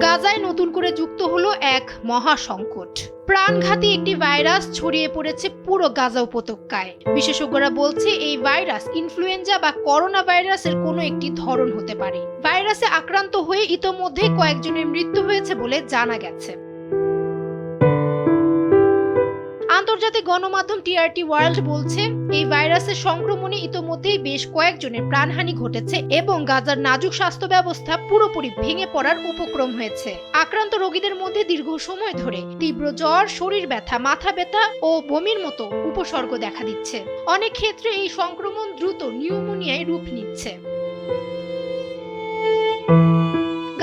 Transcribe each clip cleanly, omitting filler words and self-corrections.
গাজায় নতুন করে যুক্ত হলো এক মহা সংকট। প্রাণঘাতী একটি ভাইরাস ছড়িয়ে পড়েছে পুরো গাজা উপত্যকায়। বিশেষজ্ঞরা বলছে এই ভাইরাস ইনফ্লুয়েঞ্জা বা করোনা ভাইরাসের কোনো একটি ধরন হতে পারে। ভাইরাসে আক্রান্ত হয়ে ইতোমধ্যে কয়েকজনের মৃত্যু হয়েছে বলে জানা গেছে। আন্তর্জাতিক গণমাধ্যম টিআরটি ওয়ার্ল্ড বলছে এই ভাইরাসের সংক্রমণে ইতোমধ্যেই বেশ কয়েকজনের প্রাণহানি ঘটেছে এবং গাজার নাজুক স্বাস্থ্য ব্যবস্থা পুরোপুরি ভেঙে পড়ার উপক্রম হয়েছে। আক্রান্ত রোগীদের মধ্যে দীর্ঘ সময় ধরে তীব্র জ্বর, শরীর ব্যথা, মাথা ব্যথা ও বমির মতো উপসর্গ দেখা দিচ্ছে। অনেক ক্ষেত্রে এই সংক্রমণ দ্রুত নিউমোনিয়ায় রূপ নিচ্ছে।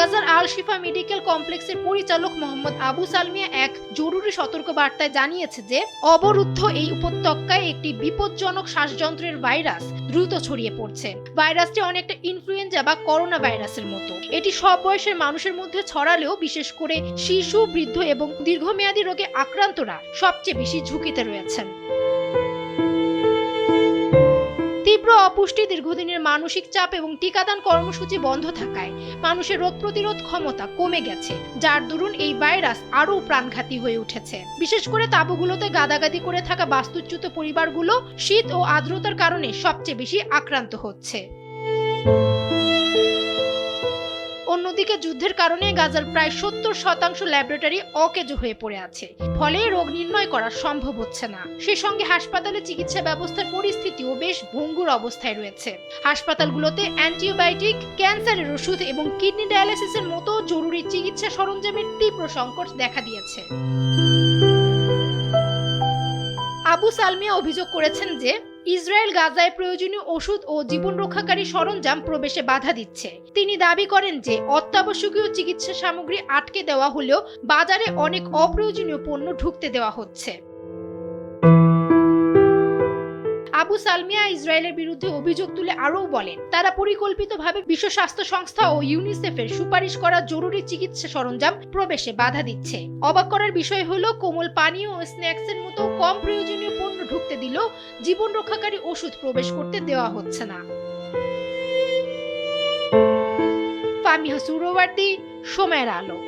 গাজার আল শিফা মেডিকেল কমপ্লেক্সের পরিচালক মোহাম্মদ আবু সালমিয়া এক জরুরি সতর্কবার্তায় জানিয়েছে যে অবরুদ্ধ এই উপত্যকায় একটি বিপজ্জনক শ্বাসযন্ত্রের ভাইরাস দ্রুত ছড়িয়ে পড়ছে। ভাইরাসটি অনেকটা ইনফ্লুয়েঞ্জা বা করোনা ভাইরাসের মতো। এটি সব বয়সের মানুষের মধ্যে ছড়ালেও বিশেষ করে শিশু, বৃদ্ধ এবং দীর্ঘমেয়াদী রোগে আক্রান্তরা সবচেয়ে বেশি ঝুঁকিতে রয়েছেন। তীব্র অপুষ্টি, দীর্ঘদিনের মানসিক চাপ এবং টিকাদান কর্মসূচি বন্ধ থাকায় মানুষের রোগ প্রতিরোধ ক্ষমতা কমে গেছে, যার দরুন এই ভাইরাস আরও প্রাণঘাতী হয়ে উঠেছে। বিশেষ করে তাঁবুগুলোতে গাদাগাদি করে থাকা বাস্তুচ্যুত পরিবারগুলো শীত ও আর্দ্রতার কারণে সবচেয়ে বেশি আক্রান্ত হচ্ছে। অন্যদিকে যুদ্ধের কারণে গাজার প্রায় 70% ল্যাবরেটরি অকেজো হয়ে পড়ে আছে, ফলে রোগ নির্ণয় করা সম্ভব হচ্ছে না। সেই সঙ্গে হাসপাতালে চিকিৎসা ব্যবস্থার পরিস্থিতিও বেশ ভঙ্গুর অবস্থায় রয়েছে। হাসপাতালগুলোতে অ্যান্টিবায়োটিক, ক্যান্সারের ওষুধ এবং কিডনি ডায়ালিসিসের মতো জরুরি চিকিৎসা সরঞ্জামের তীব্র সংকট দেখা দিয়েছে। আবু সালমিয়া অভিযোগ করেছেন যে ইসরায়েল গাজায় প্রয়োজনীয় ওষুধ ও জীবন রক্ষাকারী সরঞ্জাম প্রবেশে বাধা দিচ্ছে। তিনি দাবি করেন যে অত্যাবশ্যকীয় চিকিৎসা সামগ্রী আটকে দেওয়া হলেও বাজারে অনেক অপ্রয়োজনীয় পণ্য ঢুকতে দেওয়া হচ্ছে। আবু সালমিয়া ইসরায়েলের বিরুদ্ধে অভিযোগ তুলে আরও বলেন, তারা পরিকল্পিতভাবে বিশ্ব স্বাস্থ্য সংস্থা ও ইউনিসেফের সুপারিশ করা জরুরি চিকিৎসা সরঞ্জাম প্রবেশে বাধা দিচ্ছে। অবাক করার বিষয় হলো, কোমল পানীয় ও স্ন্যাক্সের মতো কম প্রয়োজনীয় পণ্য ঢুকতে দিলেও জীবন রক্ষাকারী ওষুধ প্রবেশ করতে দেওয়া হচ্ছে না। ফামিহা সুহরাওয়ার্দী, সময়ের আলো।